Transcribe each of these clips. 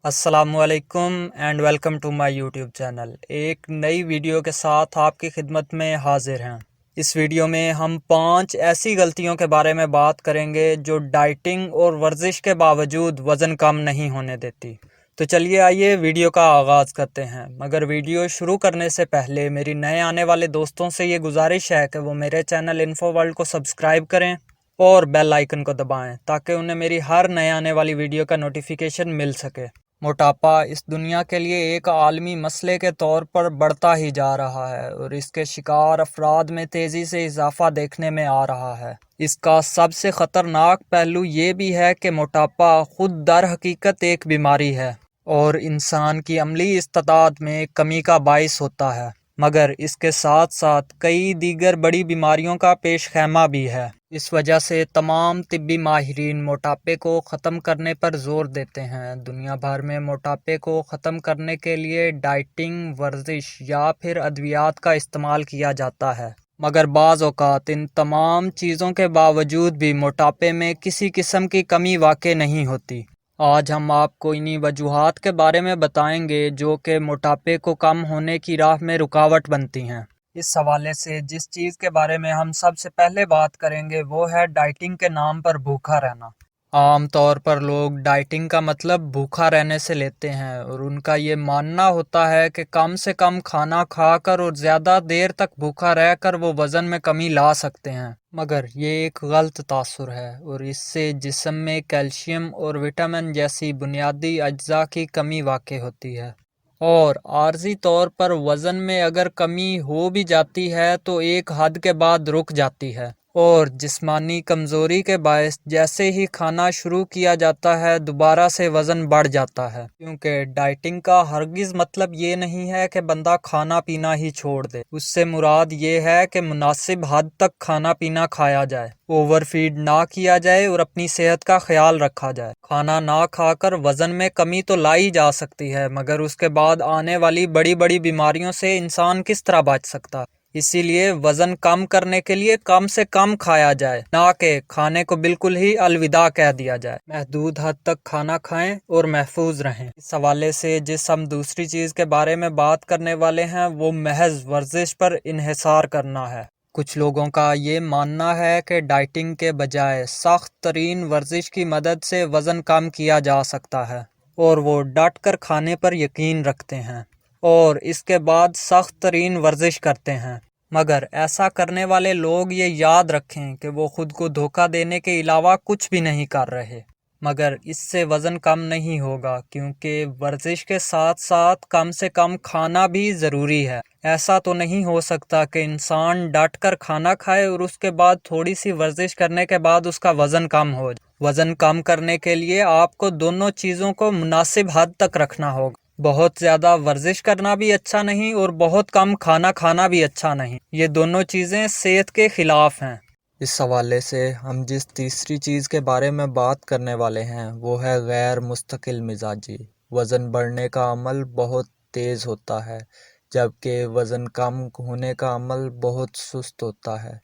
अस्सलाम वालेकुम and welcome to my YouTube channel. एक नई वीडियो के साथ आपकी खिदमत में हाजिर हैं। इस वीडियो में हम 5 ऐसी गलतियों के बारे में बात करेंगे जो डाइटिंग और वर्जिश के बावजूद वज़न कम नहीं होने देती। तो चलिए आइए वीडियो का आगाज़ करते हैं। मगर वीडियो शुरू करने से पहले मेरी नए आने वाले दोस्तों से ये गुजारिश है कि वो मेरे चैनल इन्फो वर्ल्ड को सब्सक्राइब करें और बेल आइकन को दबाएं ताकि उन्हें मेरी हर नए आने वाली वीडियो का नोटिफिकेशन मिल सके। मोटापा इस दुनिया के लिए एक आलमी मसले के तौर पर बढ़ता ही जा रहा है और इसके शिकार अफराद में तेज़ी से इजाफा देखने में आ रहा है। इसका सबसे ख़तरनाक पहलू ये भी है कि मोटापा खुद दर हकीकत एक बीमारी है और इंसान की अमली इस्तादाद में कमी का बाइस होता है, मगर इसके साथ साथ कई दीगर बड़ी बीमारियों का पेश खैमा भी है। इस वजह से तमाम तिब्बी माहिरीन मोटापे को ख़त्म करने पर ज़ोर देते हैं। दुनिया भर में मोटापे को ख़त्म करने के लिए डाइटिंग, वर्जिश या फिर अद्वियात का इस्तेमाल किया जाता है, मगर बाज़ औक़ात इन तमाम चीज़ों के बावजूद भी मोटापे में किसी किस्म की कमी वाक़ई नहीं होती। आज हम आपको इन्हीं वजूहात के बारे में बताएंगे जो कि मोटापे को कम होने की राह में रुकावट बनती हैं। इस हवाले से जिस चीज़ के बारे में हम सबसे पहले बात करेंगे वो है डाइटिंग के नाम पर भूखा रहना। आम तौर पर लोग डाइटिंग का मतलब भूखा रहने से लेते हैं और उनका ये मानना होता है कि कम से कम खाना खाकर और ज़्यादा देर तक भूखा रहकर वो वज़न में कमी ला सकते हैं, मगर ये एक गलत तासुर है और इससे जिस्म में कैल्शियम और विटामिन जैसी बुनियादी अज्जा की कमी वाक़ई होती है और आर्जी तौर पर वज़न में अगर कमी हो भी जाती है तो एक हद के बाद रुक जाती है और जिस्मानी कमज़ोरी के बायस जैसे ही खाना शुरू किया जाता है दोबारा से वज़न बढ़ जाता है। क्योंकि डाइटिंग का हरगिज़ मतलब ये नहीं है कि बंदा खाना पीना ही छोड़ दे। उससे मुराद ये है कि मुनासिब हद तक खाना पीना खाया जाए, ओवरफीड ना किया जाए और अपनी सेहत का ख्याल रखा जाए। खाना ना खाकर वज़न में कमी तो लाई जा सकती है, मगर उसके बाद आने वाली बड़ी बड़ी बीमारियों से इंसान किस तरह बच सकता है। इसीलिए वज़न कम करने के लिए कम से कम खाया जाए, ना कि खाने को बिल्कुल ही अलविदा कह दिया जाए। महदूद हद तक खाना खाएं और महफूज रहें। इस हवाले से जिस हम दूसरी चीज़ के बारे में बात करने वाले हैं वो महज वर्जिश पर इन्हिसार करना है। कुछ लोगों का ये मानना है कि डाइटिंग के बजाय सख्त तरीन वर्जिश की मदद से वज़न कम किया जा सकता है और वो डट कर खाने पर यकीन रखते हैं और इसके बाद सख्त तरीन वर्जिश करते हैं। मगर ऐसा करने वाले लोग ये याद रखें कि वो खुद को धोखा देने के अलावा कुछ भी नहीं कर रहे, मगर इससे वज़न कम नहीं होगा क्योंकि वर्जिश के साथ साथ कम से कम खाना भी ज़रूरी है। ऐसा तो नहीं हो सकता कि इंसान डट कर खाना खाए और उसके बाद थोड़ी सी वर्जिश करने के बाद उसका वज़न कम हो जाए। वज़न कम करने के लिए आपको दोनों चीज़ों को मुनासिब हद तक रखना होगा। बहुत ज़्यादा वर्जिश करना भी अच्छा नहीं और बहुत कम खाना खाना भी अच्छा नहीं। ये दोनों चीज़ें सेहत के ख़िलाफ़ हैं। इस हवाले से हम जिस तीसरी चीज़ के बारे में बात करने वाले हैं वो है गैर मुस्तकिल मिजाजी। वज़न बढ़ने का अमल बहुत तेज़ होता है जबकि वज़न कम होने का अमल बहुत सुस्त होता है।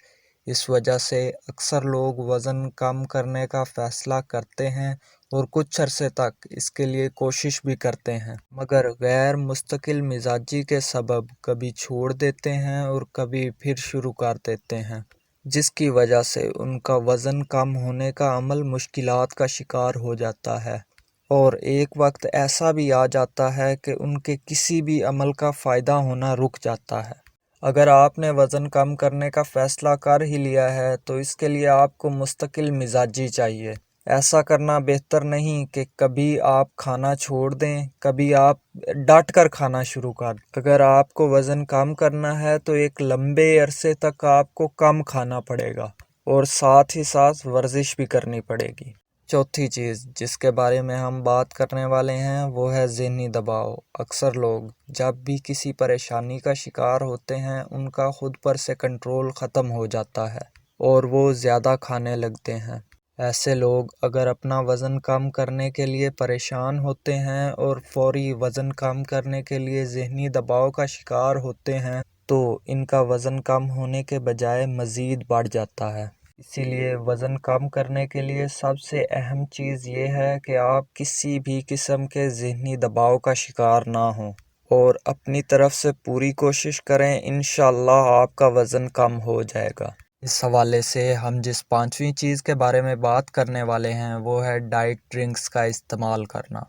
इस वजह से अक्सर लोग वज़न कम करने का फ़ैसला करते हैं और कुछ अरसे तक इसके लिए कोशिश भी करते हैं, मगर गैर मुस्तकिल मिजाजी के सबब कभी छोड़ देते हैं और कभी फिर शुरू कर देते हैं, जिसकी वजह से उनका वज़न कम होने का अमल मुश्किलात का शिकार हो जाता है और एक वक्त ऐसा भी आ जाता है कि उनके किसी भी अमल का फ़ायदा होना रुक जाता है। अगर आपने वज़न कम करने का फ़ैसला कर ही लिया है तो इसके लिए आपको मुस्तकिल मिजाजी चाहिए। ऐसा करना बेहतर नहीं कि कभी आप खाना छोड़ दें, कभी आप डट कर खाना शुरू कर। अगर आपको वज़न कम करना है तो एक लंबे अरसे तक आपको कम खाना पड़ेगा और साथ ही साथ वर्जिश भी करनी पड़ेगी। चौथी चीज़ जिसके बारे में हम बात करने वाले हैं वो है ज़हनी दबाव। अक्सर लोग जब भी किसी परेशानी का शिकार होते हैं उनका खुद पर से कंट्रोल ख़त्म हो जाता है और वो ज़्यादा खाने लगते हैं। ऐसे लोग अगर अपना वज़न कम करने के लिए परेशान होते हैं और फौरी वज़न कम करने के लिए ज़हनी दबाव का शिकार होते हैं तो इनका वज़न कम होने के बजाय मज़ीद बढ़ जाता है। اسی لیے وزن کم کرنے کے لیے سب سے اہم چیز یہ ہے کہ آپ کسی بھی قسم کے ذہنی دباؤ کا شکار نہ ہوں اور اپنی طرف سے پوری کوشش کریں، انشاءاللہ آپ کا وزن کم ہو جائے گا۔ اس حوالے سے ہم جس پانچویں چیز کے بارے میں بات کرنے والے ہیں وہ ہے ڈائٹ ڈرنکس کا استعمال کرنا۔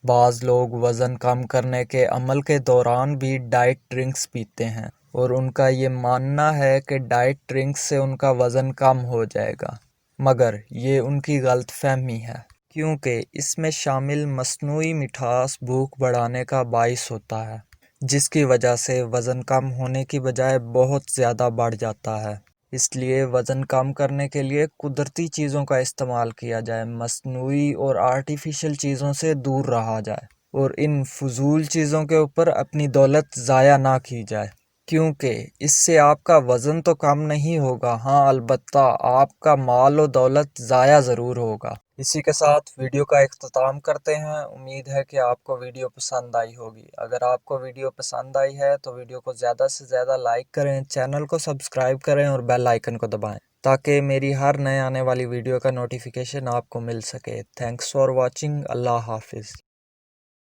بعض لوگ وزن کم کرنے کے عمل کے دوران بھی ڈائٹ ڈرنکس پیتے ہیں اور ان کا یہ ماننا ہے کہ ڈائٹ ڈرنکس سے ان کا وزن کم ہو جائے گا، مگر یہ ان کی غلط فہمی ہے، کیونکہ اس میں شامل مصنوعی مٹھاس بھوک بڑھانے کا باعث ہوتا ہے، جس کی وجہ سے وزن کم ہونے کی بجائے بہت زیادہ بڑھ جاتا ہے۔ اس لیے وزن کم کرنے کے لیے قدرتی چیزوں کا استعمال کیا جائے، مصنوعی اور آرٹیفیشل چیزوں سے دور رہا جائے اور ان فضول چیزوں کے اوپر اپنی دولت ضائع نہ کی جائے، کیونکہ اس سے آپ کا وزن تو کم نہیں ہوگا، ہاں البتہ آپ کا مال و دولت ضائع ضرور ہوگا۔ اسی کے ساتھ ویڈیو کا اختتام کرتے ہیں۔ امید ہے کہ آپ کو ویڈیو پسند آئی ہوگی۔ اگر آپ کو ویڈیو پسند آئی ہے تو ویڈیو کو زیادہ سے زیادہ لائک کریں، چینل کو سبسکرائب کریں اور بیل آئیکن کو دبائیں تاکہ میری ہر نئے آنے والی ویڈیو کا نوٹیفیکیشن آپ کو مل سکے۔ Thanks for watching. اللہ حافظ۔